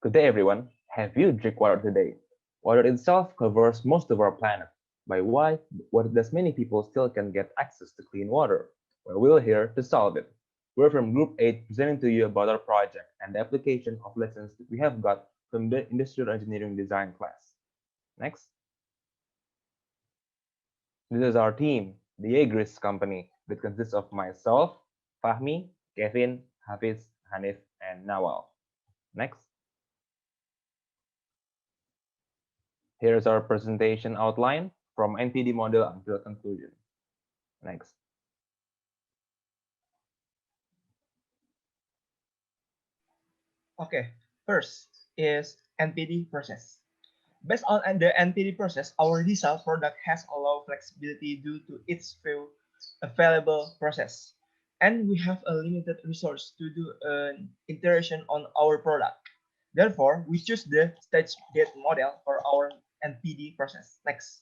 Good day, everyone. Have you drink water today? Water itself covers most of our planet. By why? What does many people still can get access to clean water? Well, we're here to solve it. We're from Group 8 presenting to you about our project and the application of lessons that we have got from the Industrial Engineering Design class. Next. This is our team, the Agris Company, that consists of myself, Fahmi, Kevin, Hafiz, Hanif, and Nawal. Next. Here's our presentation outline from NPD model until conclusion. Next. Okay, first is NPD process. Based on the NPD process, our DESALT product has a low flexibility due to its few available process. And we have a limited resource to do an iteration on our product. Therefore, we choose the stage gate model for our NPD process. Next.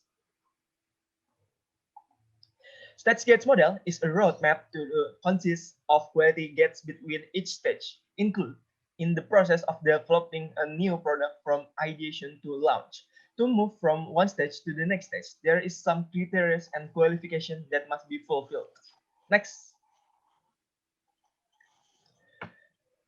Stage gates model is a roadmap to consist of quality gates between each stage, include in the process of developing a new product from ideation to launch. To move from one stage to the next stage, there is some criteria and qualification that must be fulfilled. Next.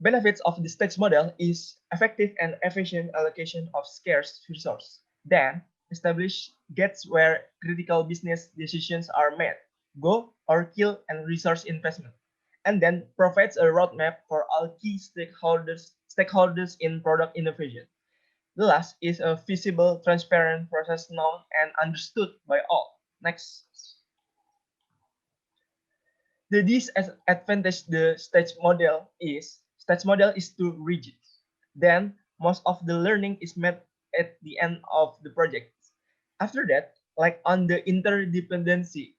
Benefits of the stage model is effective and efficient allocation of scarce resource. Then, establish gates where critical business decisions are made, go or kill and resource investment. And then provides a roadmap for all key stakeholders in product innovation. The last is a feasible, transparent process known and understood by all. Next. The disadvantage the stage model is too rigid. Then most of the learning is made at the end of the project. After that, like on the interdependency,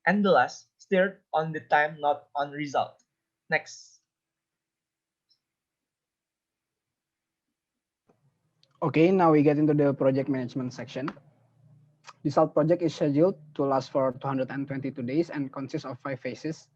and the last steered on the time, not on result. Next. Okay, now we get into the project management section. The DESALT project is scheduled to last for 222 days and consists of 5 phases,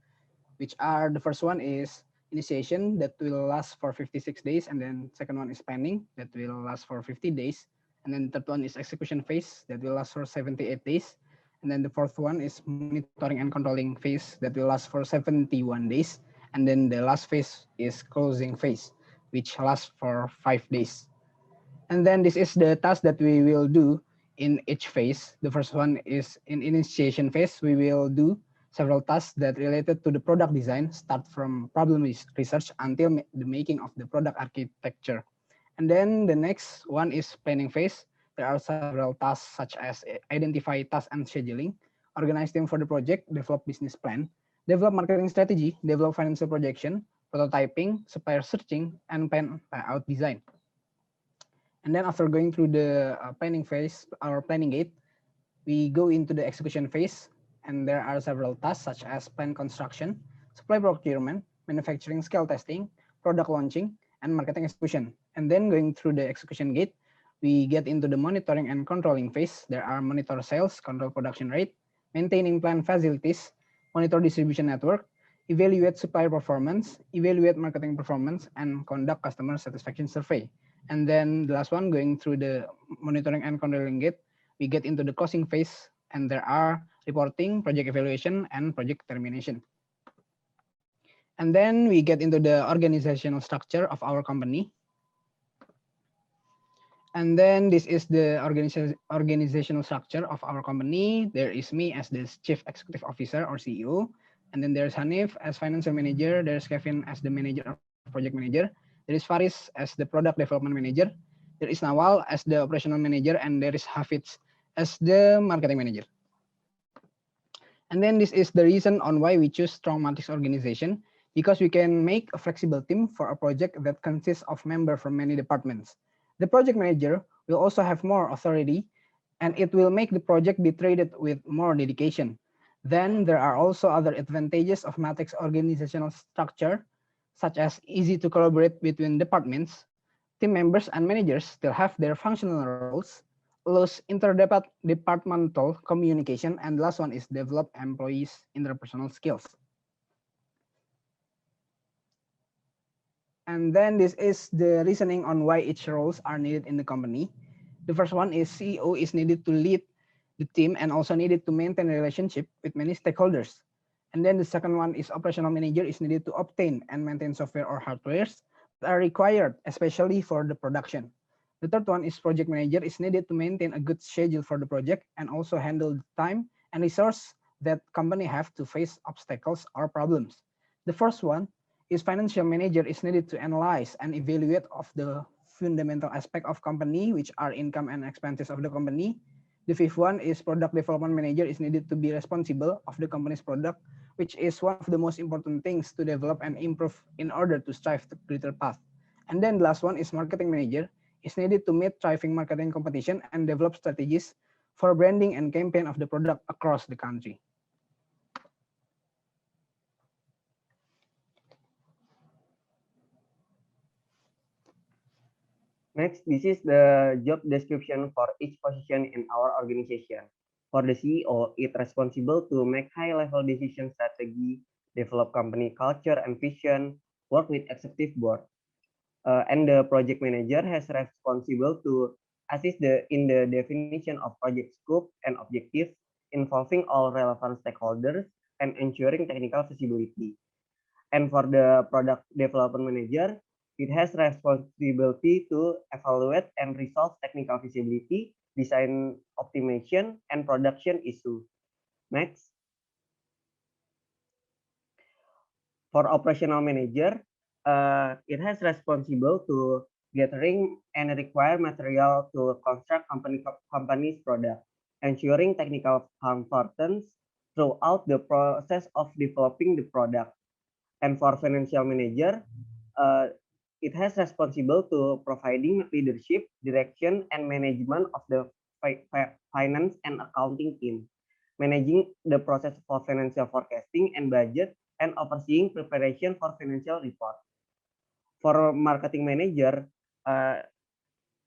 which are the first one is initiation that will last for 56 days, and then second one is planning that will last for 50 days, and then third one is execution phase that will last for 78 days, and then the fourth one is monitoring and controlling phase that will last for 71 days, and then the last phase is closing phase, which lasts for 5 days. And then this is the task that we will do in each phase. The first one is in initiation phase. We will do several tasks that related to the product design, start from problem research until the making of the product architecture. And then the next one is planning phase. There are several tasks such as identify tasks and scheduling, organize team for the project, develop business plan, develop marketing strategy, develop financial projection, prototyping, supplier searching, and plan layout design. And then after going through the planning phase or planning gate, we go into the execution phase, and there are several tasks such as plan construction, supply procurement, manufacturing scale testing, product launching, and marketing execution. And then going through the execution gate, we get into the monitoring and controlling phase. There are monitor sales, control production rate, maintaining plant facilities, monitor distribution network, evaluate supplier performance, evaluate marketing performance, and conduct customer satisfaction survey. And then the last one, going through the monitoring and controlling gate, we get into the closing phase, and there are reporting, project evaluation, and project termination. And then we get into the organizational structure of our company. And then this is the organizational structure of our company. There is me as the Chief Executive Officer or CEO. And then there's Hanif as Financial Manager. There's Kevin as the Manager of Project Manager. There is Faris as the Product Development Manager. There is Nawal as the Operational Manager. And there is Hafiz as the Marketing Manager. And then this is the reason on why we choose strong matrix organization, because we can make a flexible team for a project that consists of members from many departments. The project manager will also have more authority, and it will make the project be treated with more dedication. Then there are also other advantages of matrix organizational structure, such as easy to collaborate between departments. Team members and managers still have their functional roles, allows interdepartmental communication, and the last one is develop employees' interpersonal skills. And then this is the reasoning on why each roles are needed in the company. The first one is CEO is needed to lead the team and also needed to maintain a relationship with many stakeholders. And then the second one is operational manager is needed to obtain and maintain software or hardwares that are required, especially for the production. The third one is project manager is needed to maintain a good schedule for the project and also handle the time and resource that company have to face obstacles or problems. The first one is financial manager is needed to analyze and evaluate of the fundamental aspect of company, which are income and expenses of the company. The fifth one is product development manager is needed to be responsible of the company's product, which is one of the most important things to develop and improve in order to strive to greater path. And then the last one is marketing manager is needed to meet thriving marketing competition and develop strategies for branding and campaign of the product across the country. Next, this is the job description for each position in our organization. For the CEO, it's responsible to make high-level decision strategy, develop company culture and vision, work with executive board. And the project manager has responsible to assist in the definition of project scope and objectives involving all relevant stakeholders and ensuring technical feasibility. And for the product development manager, it has responsibility to evaluate and resolve technical feasibility, design optimization, and production issue. Next. For operational manager, it has responsible to gathering and require material to construct company's product, ensuring technical competence throughout the process of developing the product. And for financial manager, it has responsible to providing leadership, direction, and management of the finance and accounting team, managing the process for financial forecasting and budget, and overseeing preparation for financial report. For marketing manager,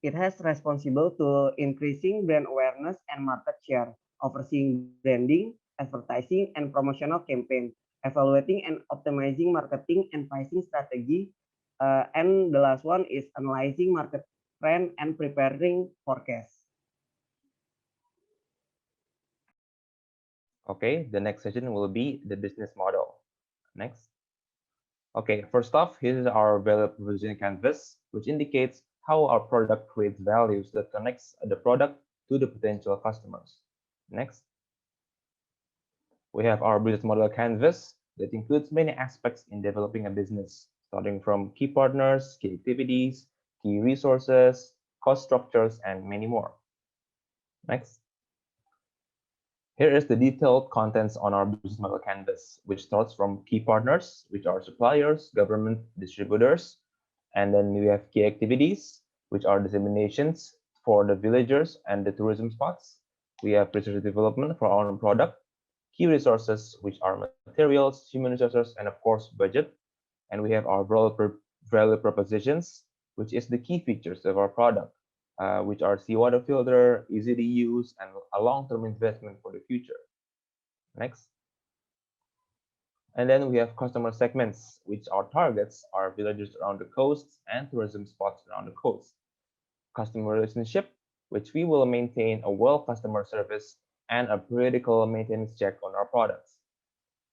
it has responsible to increasing brand awareness and market share, overseeing branding, advertising, and promotional campaign, evaluating and optimizing marketing and pricing strategy. And the last one is analyzing market trend and preparing forecast. Okay, the next session will be the business model. Next. Okay, first off, here is our value proposition canvas, which indicates how our product creates values that connects the product to the potential customers. Next. We have our business model canvas that includes many aspects in developing a business, starting from key partners, key activities, key resources, cost structures, and many more. Next. Here is the detailed contents on our business model canvas, which starts from key partners, which are suppliers, government, distributors, and then we have key activities, which are disseminations for the villagers and the tourism spots. We have research development for our own product, key resources, which are materials, human resources, and of course, budget. And we have our value propositions, which is the key features of our product, which are seawater filter, easy to use, and a long-term investment for the future. Next. And then we have customer segments, which our targets are villagers around the coast and tourism spots around the coast. Customer relationship, which we will maintain a well customer service and a periodical maintenance check on our products.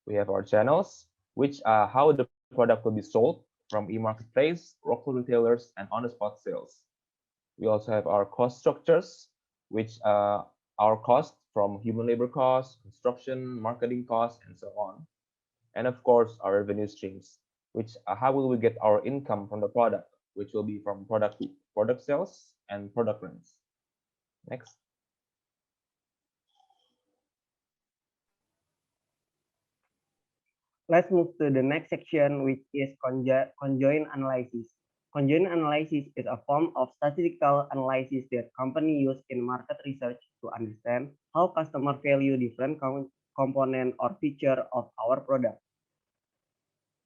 We have our channels, which are how the product will be sold from e-marketplace, local retailers, and on-the-spot sales. We also have our cost structures, which are our costs from human labor costs, construction, marketing costs, and so on. And of course, our revenue streams, which how will we get our income from the product, which will be from product sales and product rents. Next. Let's move to the next section, which is conjoint analysis. Conjoint analysis is a form of statistical analysis that companies use in market research to understand how customers value different component or feature of our product.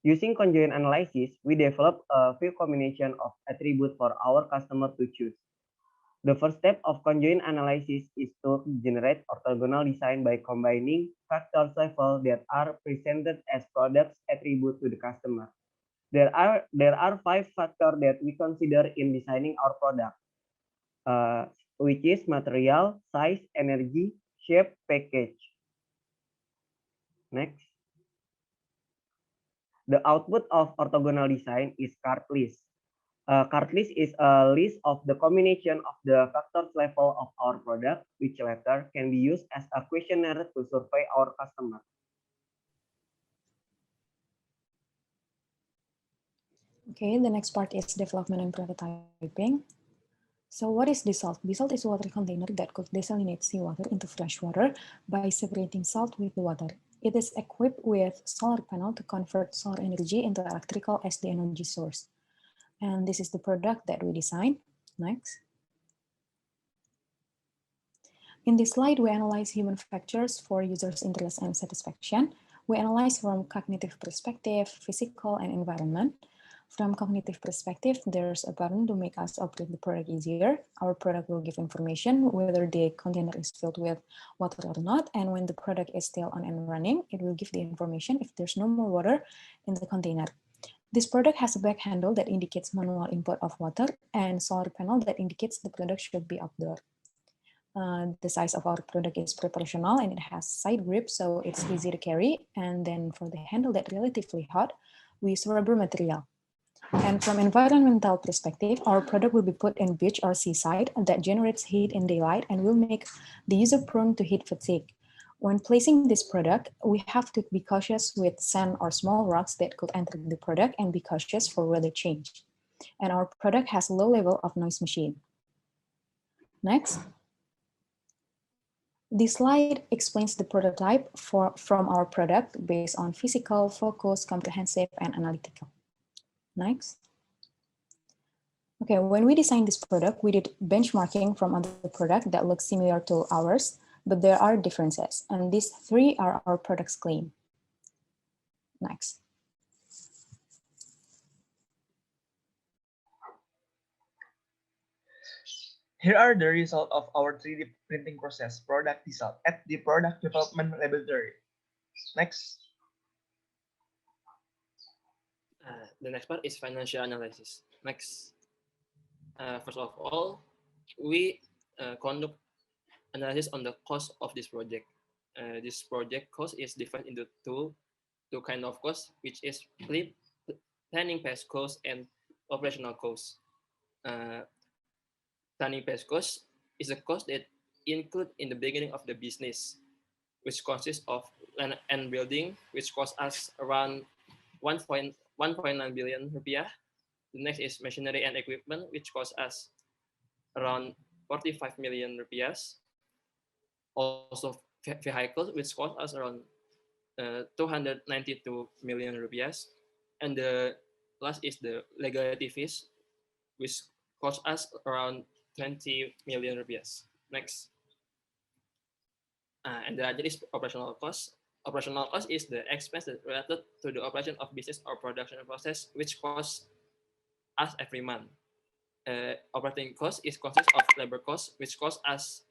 Using conjoint analysis, we develop a few combination of attributes for our customer to choose. The first step of conjoint analysis is to generate orthogonal design by combining factors level that are presented as product attribute to the customer. There are 5 factors that we consider in designing our product, which is material, size, energy, shape, package. Next. The output of orthogonal design is card list. Card list is a list of the combination of the factors level of our product, which later can be used as a questionnaire to survey our customer. Okay, the next part is development and prototyping. So what is DESALT? DESALT is a water container that could desalinate seawater into fresh water by separating salt with the water. It is equipped with solar panel to convert solar energy into electrical as the energy source. And this is the product that we designed. Next. In this slide, we analyze human factors for users' interest and satisfaction. We analyze from cognitive perspective, physical, and environment. From cognitive perspective, there's a button to make us operate the product easier. Our product will give information whether the container is filled with water or not, and when the product is still on and running, it will give the information if there's no more water in the container. This product has a back handle that indicates manual input of water and solar panel that indicates the product should be outdoor. The size of our product is proportional and it has side grip, so it's easy to carry. And then for the handle that's relatively hot, we use rubber material. And from environmental perspective, our product will be put in beach or seaside that generates heat in daylight and will make the user prone to heat fatigue. When placing this product, we have to be cautious with sand or small rocks that could enter the product and be cautious for weather change. And our product has a low level of noise machine. Next. This slide explains the prototype from our product based on physical, focus, comprehensive, and analytical. Next. Okay, when we designed this product, we did benchmarking from other products that look similar to ours, but there are differences, and these 3 are our product's claim. Next. Here are the results of our 3D printing process, product DESALT, at the Product Development Laboratory. Next. The next part is financial analysis. Next. First of all, we conduct analysis on the cost of this project. This project cost is divided into two kind of costs, which is planning phase cost and operational cost. Planning phase cost is a cost that include in the beginning of the business, which consists of land and building, which costs us around 1.9 billion rupiah. The next is machinery and equipment, which costs us around 45 million rupiah. Also vehicles, which cost us around 292 million rupiah. And the last is the legality fees, which cost us around 20 million rupiah. Next. And the other is operational cost. Operational cost is the expense related to the operation of business or production process, which costs us every month. Operating cost is consists of labor cost, which costs us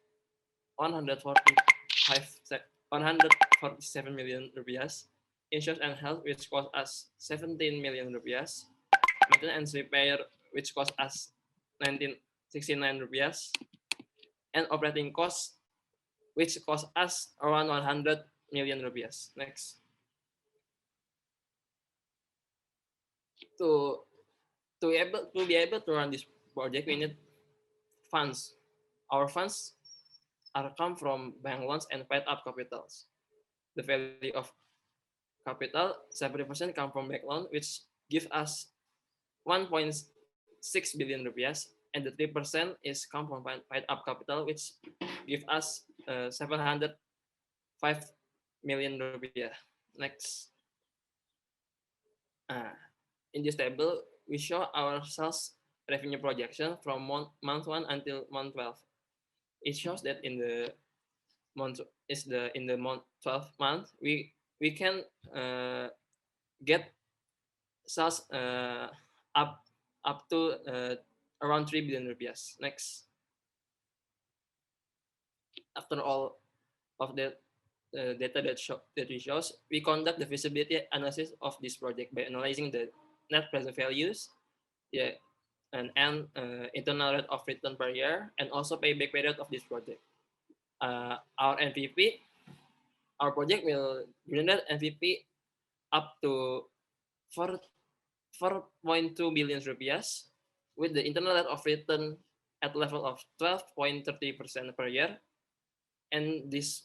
147 million rupiah. Insurance and health, which costs us 17 million rupiah. Maintenance and repair, which costs us 1969 rupiah. And operating costs, which costs us around 100 million rupiah. Next. To be able to run this project, we need funds. Our funds are come from bank loans and paid up capitals. The value of capital, 70% come from bank loan, which give us 1.6 billion rupiah, and the 3% is come from paid up capital, which give us 705 million rupiah. Next. In this table, we show our sales revenue projection from month 1 until month 12. It shows that in the month 12 month, we can get sales up to around 3 billion rupiah. Next. After all of the data that we shows, we conduct the feasibility analysis of this project by analyzing the net present values, yeah, and internal rate of return per year, and also payback period of this project. Our MVP, our project will generate MVP up to 4.2 billion rupiah with the internal rate of return at level of 12.30% per year. And this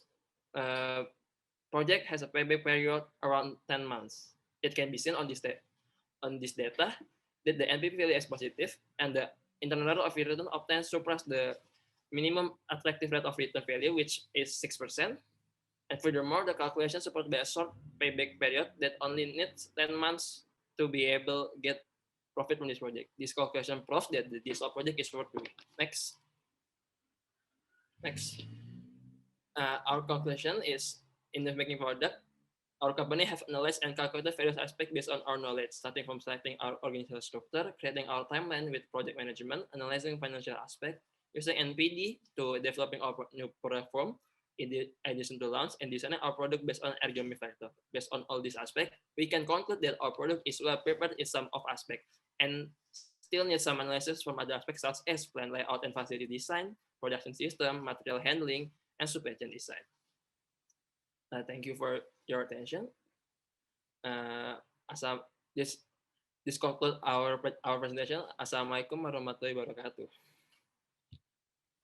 uh, project has a payback period around 10 months. It can be seen on this data that the NPV value is positive and the internal rate of return obtained surpass the minimum attractive rate of return value, which is 6%. And furthermore, the calculation supported by a short payback period that only needs 10 months to be able to get profit from this project. This calculation proves that the DESALT project is worth doing. Next. Our conclusion is in the making product, our company have analyzed and calculated various aspects based on our knowledge, starting from selecting our organizational structure, creating our timeline with project management, analyzing financial aspect, using NPD to developing our new product form, in the addition to launch, and designing our product based on ergonomic factor. Based on all these aspects, we can conclude that our product is well prepared in some of aspects and still needs some analysis from other aspects such as plan layout and facility design, production system, material handling, and supply chain design. Thank you for your attention. This concludes our presentation. Assalamualaikum warahmatullahi wabarakatuh.